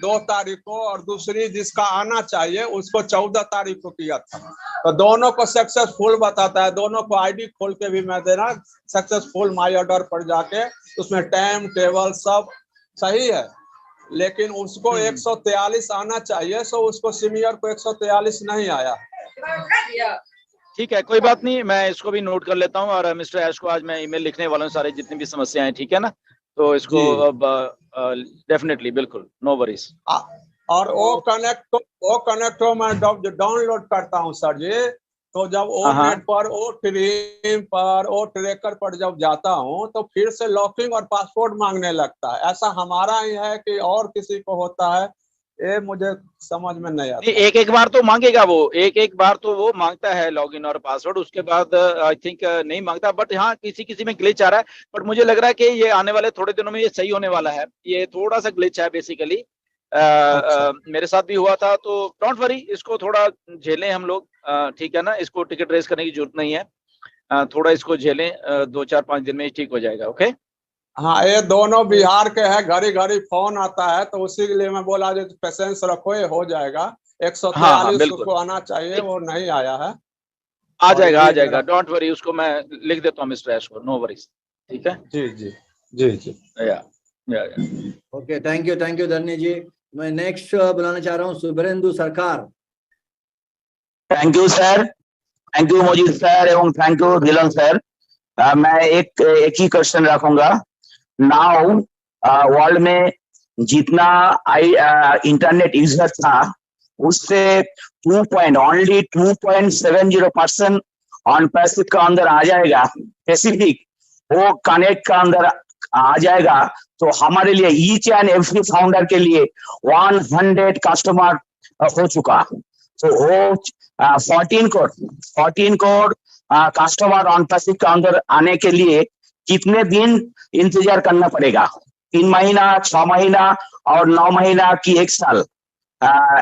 2 तारीख को, और दूसरी जिसका आना चाहिए उसको 14 तारीख को किया था। तो दोनों को सक्सेसफुल बताता है, दोनों को आईडी खोल के भी मैं देना, सक्सेसफुल माई ऑर्डर पर जाके उसमें टाइम टेबल सब सही है, लेकिन उसको 143 आना चाहिए, सो उसको सीनियर को 143 नहीं आया। ठीक है, कोई बात नहीं, मैं इसको भी नोट कर लेता हूँ और मिस्टर ऐश को आज मैं ईमेल लिखने वाला हूँ सारे जितनी भी समस्याएं हैं, ठीक है ना। तो इसको अब डेफिनेटली बिल्कुल नो वरीज। और वो कनेक्ट हो मैं डाउनलोड करता हूँ सर जी, तो जब ओ नेट पर ओ ट्रीम पर ओ ट्रैकर पर जब जाता हूँ तो फिर से लॉकिंग और पासवर्ड मांगने लगता है। ऐसा हमारा ही है कि और किसी को होता है, ये मुझे समझ में नहीं आता। एक एक बार तो मांगेगा वो, एक बार तो वो मांगता है लॉगिन और पासवर्ड, उसके बाद आई थिंक नहीं मांगता। बट हाँ, किसी किसी में ग्लिच आ रहा है, बट मुझे लग रहा है कि ये आने वाले थोड़े दिनों में ये सही होने वाला है। ये थोड़ा सा ग्लिच है बेसिकली, मेरे साथ भी हुआ था, तो डोंट वरी, इसको थोड़ा झेलें हम लोग, ठीक है ना। इसको टिकट रेस करने की जरूरत नहीं है, थोड़ा इसको झेलें, 2-4-5 दिन में ही ठीक हो जाएगा। ओके हाँ, ये दोनों बिहार के हैं, घड़ी घड़ी फोन आता है, तो उसी के लिए मैं बोला जो पेशेंस रखो, ये हो जाएगा। 143 उसको आना चाहिए, वो नहीं आया है। आ जाएगा, डोंट वरी, उसको मैं लिख देता हूँ मिस्टर ऐश को, नो वरीज, ठीक है। जी जी जी जी, या ओके, थैंक यू धन्य जी। मैं नेक्स्ट बुलाना चाह रहा हूँ Shubhendu Sarkar. Thank you sir, thank you Mojid sir एवं थैंक यू धिलन सर। मैं एक ही क्वेश्चन रखूंगा। नाउ वर्ल्ड में जितना इंटरनेट यूजर था उससे ओनली 2.70% ऑन पैसिव का अंदर आ जाएगा, पैसिफिक वो कनेक्ट का अंदर आ जाएगा, तो हमारे लिए ईच एंड एवरी फाउंडर के लिए 100 कस्टमर हो चुका। तो वो 14 करोड़ कस्टमर ऑन पैसिव के अंदर आने के लिए कितने दिन इंतजार करना पड़ेगा? 3 महीना, 6 महीना और 9 महीना की 1 साल?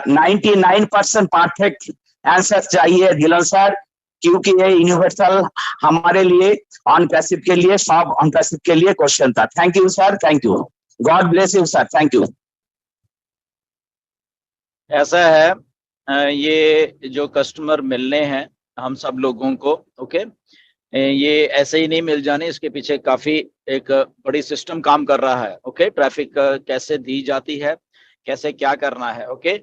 99% परफेक्ट आंसर चाहिए धिलन सर, क्योंकि ये यूनिवर्सल हमारे लिए ऑन पैसिव के लिए, सब ऑन पैसिव के लिए क्वेश्चन था। Thank you sir, thank you, God bless you sir, thank you. ऐसा है, ये जो कस्टमर मिलने हैं हम सब लोगों को, ओके, ये ऐसे ही नहीं मिल जाने, इसके पीछे काफी एक बड़ी सिस्टम काम कर रहा है। ओके, ट्रैफिक कैसे दी जाती है, कैसे क्या करना है। ओके,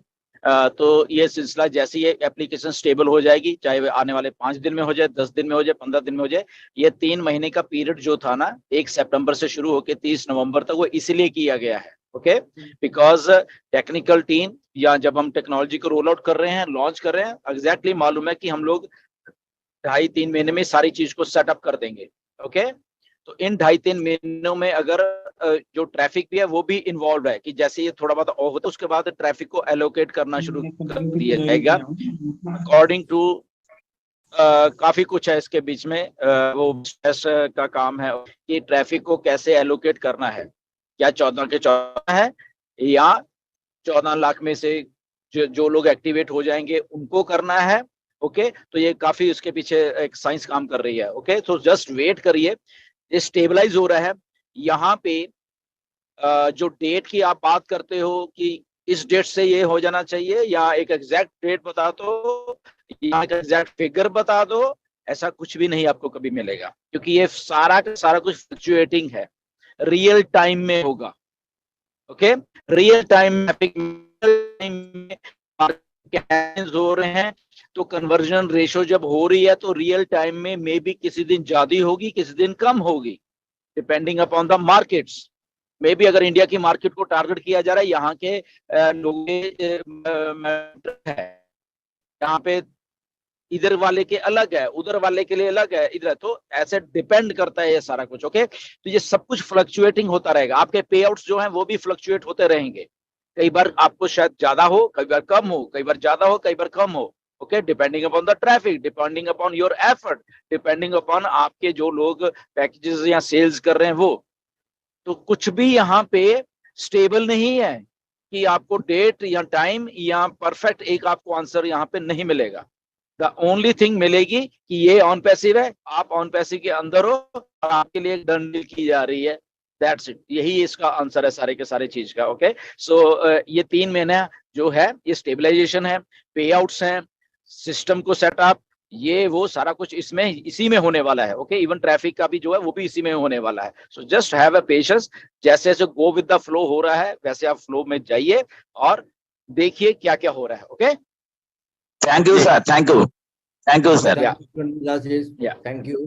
तो ये सिलसिला जैसे ये एप्लीकेशन स्टेबल हो जाएगी, चाहे वो आने वाले 5 दिन में हो जाए, 10 दिन में हो जाए, 15 दिन में हो जाए, ये 3 महीने का पीरियड जो था ना, 1 सितंबर से शुरू होकर 30 नवंबर तक, वो इसलिए किया गया है। ओके, बिकॉज टेक्निकल टीम या जब हम टेक्नोलॉजी को रोल आउट कर रहे हैं, लॉन्च कर रहे हैं, एग्जैक्टली मालूम है कि हम लोग 2.5-3 महीने में सारी चीज को सेटअप कर देंगे। ओके, तो इन 2.5-3 महीनों में अगर जो ट्रैफिक भी है वो भी इन्वॉल्व है, कि जैसे ये थोड़ा बहुत ऑफ होता है उसके बाद ट्रैफिक को एलोकेट करना शुरू कर दिया जाएगा अकॉर्डिंग टू काफी कुछ है इसके बीच में। वो का काम है कि ट्रैफिक को कैसे एलोकेट करना है, क्या 14 के 14 है या 14 लाख में से जो लोग एक्टिवेट हो जाएंगे उनको करना है। ओके, तो ये काफी उसके पीछे एक साइंस काम कर रही है। ओके, तो जस्ट वेट करिए, ये स्टेबलाइज हो रहा है। यहाँ पे जो डेट की आप बात करते हो कि इस डेट से ये हो जाना चाहिए, या एक एग्जैक्ट डेट बता दो या एक एग्जैक्ट फिगर बता दो, ऐसा कुछ भी नहीं आपको कभी मिलेगा, क्योंकि ये सारा का सारा कुछ फ्लक्चुएटिंग है, रियल टाइम में होगा। ओके, रियल टाइम में हो रहे हैं, तो कन्वर्जन रेशो जब हो रही है तो रियल टाइम में मे बी किसी दिन ज्यादा होगी, किसी दिन कम होगी, depending upon the markets. May be अगर इंडिया की मार्केट को टारगेट किया जा रहा है, यहाँ के लोग है, यहाँ पे इधर वाले के अलग है, उधर वाले के लिए अलग है, इधर, तो ऐसे डिपेंड करता है ये सारा कुछ। ओके, तो ये सब कुछ फ्लक्चुएटिंग होता रहेगा, आपके पे आउट्स जो हैं वो भी फ्लक्चुएट होते रहेंगे। कई बार आपको शायद ज्यादा हो, कई बार कम हो, कई बार ज्यादा हो, कई बार कम हो। Okay, depending upon the traffic, depending upon your effort, depending upon आपके जो लोग पैकेजेस या सेल्स कर रहे हैं वो। तो कुछ भी यहाँ पे स्टेबल नहीं है कि आपको डेट या टाइम या परफेक्ट एक आपको आंसर यहाँ पे नहीं मिलेगा। द ओनली थिंग मिलेगी कि ये ऑन पैसिव है, आप ऑन पैसिव के अंदर हो और आपके लिए एक डन डील की जा रही है, दैट्स इट, यही इसका आंसर है सारे के सारे चीज का। ओके सो ये 3 महीना जो है ये स्टेबलाइजेशन है, पे आउट्स हैं, सिस्टम को सेटअप, ये वो सारा कुछ इसमें इसी में होने वाला है। ओके इवन ट्रैफिक का भी जो है वो भी इसी में होने वाला है। So just have a patience, जैसे जैसे गो विद द फ्लो हो रहा है वैसे आप फ्लो में जाइए और देखिए क्या क्या हो रहा है। Okay thank you sir, thank you sir. Thank you.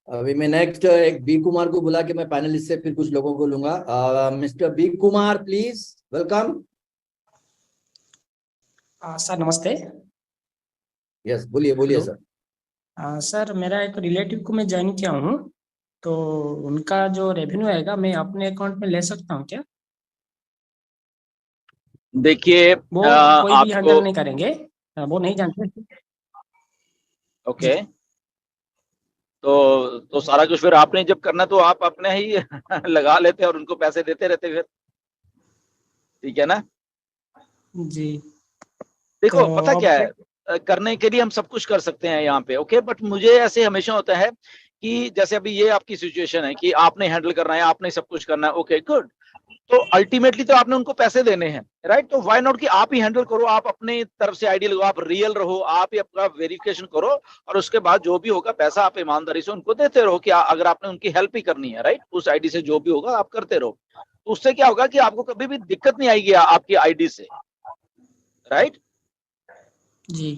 अभी मैं नेक्स्ट एक बी कुमार को बुला के मैं पैनलिस्ट से फिर कुछ लोगों को लूंगा। Mister B Kumar please, welcome. Sir नमस्ते। यस बोलिए बोलिए हेलो। सर। सर मेरा एक रिलेटिव को मैं ज्वाइन किया हूँ, तो उनका जो रेवेन्यू आएगा मैं अपने अकाउंट में ले सकता हूँ क्या? देखिए वो कोई भी आपको हैंडल नहीं करेंगे, वो नहीं जानते। ओके तो सारा कुछ फिर आपने जब करना तो आप अपने ही लगा लेते और उनको पैसे देते रहते फिर, ठीक है ना। जी देखो तो पता क्या अब है, करने के लिए हम सब कुछ कर सकते हैं यहाँ पे। ओके बट मुझे ऐसे हमेशा होता है कि जैसे अभी ये आपकी सिचुएशन है कि आपने हैंडल करना है, आपने सब कुछ करना है। ओके गुड, तो अल्टीमेटली तो आपने उनको पैसे देने हैं, राइट। तो व्हाई नॉट कि आप ही हैंडल करो, आप अपने तरफ से आइडिया लगाओ, आप रियल रहो, आप ही अपना वेरिफिकेशन करो और उसके बाद जो भी होगा पैसा आप ईमानदारी से उनको देते रहो। कि अगर आपने उनकी हेल्प ही करनी है, राइट, उस आईडी से जो भी होगा आप करते रहो। तो उससे क्या होगा कि आपको कभी भी दिक्कत नहीं आएगी आपकी आईडी से, राइट। जी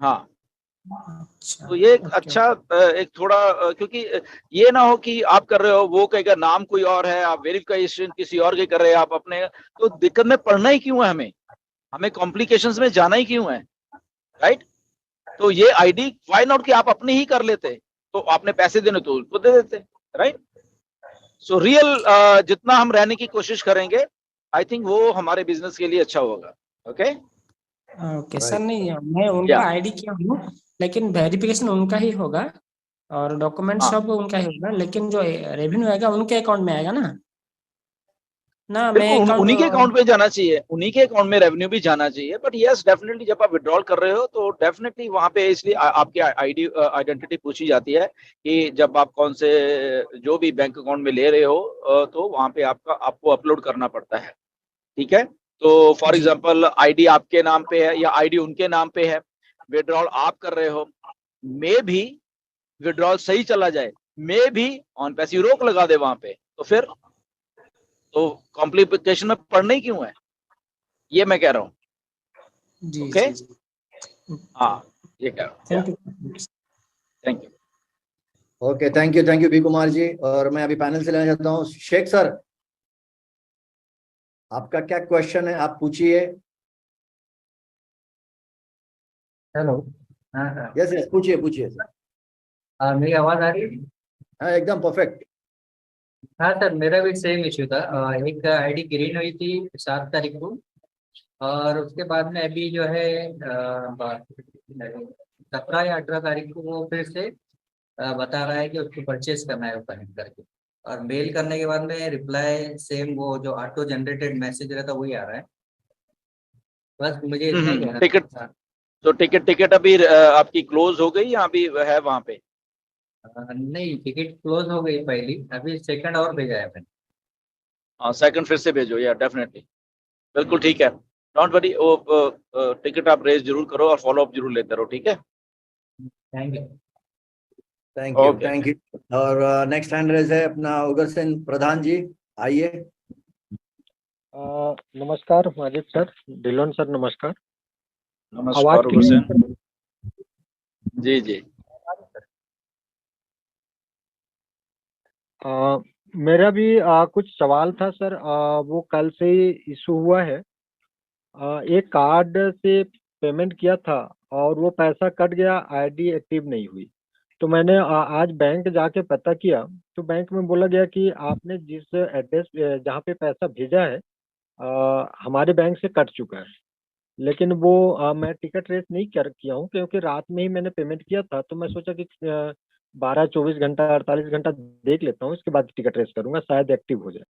हाँ अच्छा तो ये एक ओके अच्छा एक थोड़ा क्योंकि ये ना हो कि आप कर रहे हो वो कहेगा नाम कोई और है, आप वेरिफिकेशन किसी और के कर रहे हैं आप अपने, तो दिक्कत में पड़ना ही क्यों है, हमें कॉम्प्लिकेशंस में जाना ही क्यों है, राइट। तो ये आईडी व्हाई नॉट कि आप अपने ही कर लेते, तो आपने पैसे देने तो उनको दे देते, राइट। सो रियल जितना हम रहने की कोशिश करेंगे आई थिंक वो हमारे बिजनेस के लिए अच्छा होगा। ओके ओके सर, नहीं मैं उनका आईडी किया हूँ, लेकिन वेरिफिकेशन उनका ही होगा और डॉक्यूमेंट हाँ सब उनका ही होगा, लेकिन जो रेवेन्यू आएगा उनके अकाउंट में आएगा ना मैं बिल्कुल अकाउंट। उन्हीं के अकाउंट में जाना चाहिए, उन्हीं के अकाउंट में रेवेन्यू भी जाना चाहिए। बट यस डेफिनेटली जब आप विड्रॉल कर रहे हो तो डेफिनेटली वहां पे इसलिए आपकी आईडी आइडेंटिटी पूछी जाती है कि जब आप कौन से जो भी बैंक अकाउंट में ले रहे हो तो वहां पे आपको अपलोड करना पड़ता है, ठीक है। तो फॉर जी एग्जांपल आईडी आपके नाम पे है या आईडी उनके नाम पे है, विड्रॉल आप कर रहे हो, मे भी विड्रॉल सही चला जाए, मे भी ऑन पैसे रोक लगा दे वहां पे, तो फिर तो कॉम्प्लिकेशन में पड़ना ही क्यों है, ये मैं कह रहा हूँ। जी ओके जी जी हाँ ये कह रहा हूँ। Thank you. Thank you. Okay thank you B Kumar ji. और मैं अभी पैनल से लेना चाहता हूँ शेख सर, आपका क्या क्वेश्चन है, आप पूछिए। हेलो। हाँ हाँ। यस यस पूछिए पूछिए सर। मेरी आवाज आ रही है? हाँ एकदम परफेक्ट। हाँ सर, मेरा भी सेम इश्यू था। एक आईडी ग्रीन हुई थी 7 तारीख को, और उसके बाद में अभी जो है 17 या 18 तारीख को वो फिर से बता रहा है कि उसको परचेज करना है ओपन करके, और मेल करने के बाद में रिप्लाई सेम वो जो ऑटो जनरेटेड मैसेज रहता वही आ रहा है। बस मुझे इतना ही कहना टिकट था। तो टिकट अभी आपकी क्लोज हो गई या अभी है वहां पे? नहीं, टिकट क्लोज हो गई पहली, अभी सेकंड और भेजा है मैंने। हाँ सेकंड फिर से भेजो या डेफिनेटली, बिल्कुल ठीक है। डोंट वरी, वो टिकट आप रेज जरूर करो और फॉलो अप जरूर लेते रहो, ठीक है। Thank you. Okay thank you. और नेक्स्ट हैंड रेज है अपना उगर सिंह प्रधान जी, आइए। नमस्कार माजिद सर, ढिलोन सर नमस्कार। आवाज नमस्कार उगर क्लियर सिंह जी जी। मेरा भी कुछ सवाल था सर। वो कल से ही इशू हुआ है। एक कार्ड से पेमेंट किया था और वो पैसा कट गया, आईडी एक्टिव नहीं हुई। तो मैंने आज बैंक जाके पता किया तो बैंक में बोला गया कि आपने जिस एड्रेस जहाँ पे पैसा भेजा है हमारे बैंक से कट चुका है। लेकिन वो मैं टिकट रेस नहीं किया हूँ, क्योंकि रात में ही मैंने पेमेंट किया था। तो मैं सोचा कि 12-24 घंटा 48 घंटा देख लेता हूँ, इसके बाद टिकट रेस करूंगा, शायद एक्टिव हो जाए।